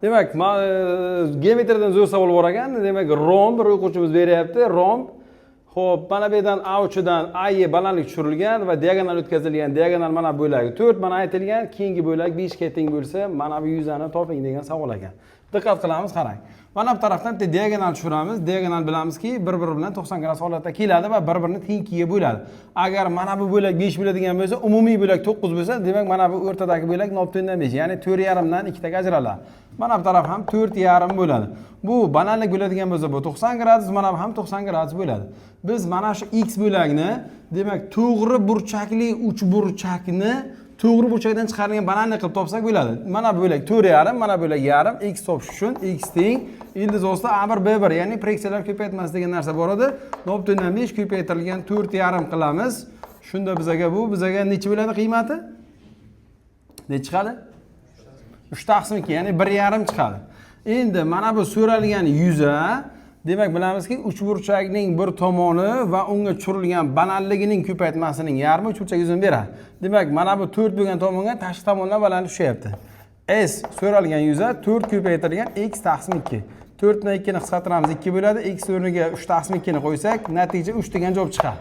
Demak, geometriyadan zo'r savol bor ekan. Demak, romb bir o'quvchimiz beryapti. Romb. Xo'p, mana bu yerdan A uchidan A balandlik tushirilgan va diagonal o'tkazilgan. Diagonal mana bo'lagi 4, mana aytilgan, keyingi bo'lak 5 ga teng bo'lsa, mana bu yuzani toping degan savol ekan. Diqqat qilamiz, qarang. Mana bu tarafdan diagonal tushiramiz. Diagonal bilamizki, bir-biri bilan 90 gradus holatda keladi va bir-birini tengkiga bo'ladi. Agar mana bu bo'lak 5 bo'ladigan bo'lsa, umumiy bo'lak 9 bo'lsa, demak mana bu o'rtadagi bo'lak 0.5, ya'ni 4,5 dan 2 taga ajraladi. Mana bu taraf ham 4,5 bo'ladi. Bu balandlik bo'ladigan bo'lsa, bu 90 gradus, mana bu ham 90 gradus bo'ladi. Biz mana shu x bo'lagini, demak, to'g'ri burchakli uchburchakni to'g'ri burchakdan chiqarilgan balandlik qilib topsak bo'ladi. Mana bu bo'lak 4,5, mana bu bo'lak yarim, x topish uchun x teng ildiz ostida a1 b1, ya'ni preksiyalar ko'paytmasi degan narsa bor edi. 0.5 ko'paytirilgan 4,5 qilamiz. Shunda bizaga necha bo'ladi qiymati? Necha chiqadi? 3/2, ya'ni 1,5 chiqadi. Endi mana bu so'ralgan yuza, demak bilamizki, uchburchakning bir tomoni va unga tushirilgan balandligining ko'paytmasining yarmi uchburchak yuzini beradi. Demak, mana bu 4 bo'lgan tomonga tashqi tomondan balandlik tushyapti. S so'ralgan yuza 4 ko'paytirilgan x taqsim 2. 4 dan 2 ni qisqartiramiz, 2 bo'ladi. X o'rniga 3/2 ni qo'ysak, natija 3 degan javob chiqadi.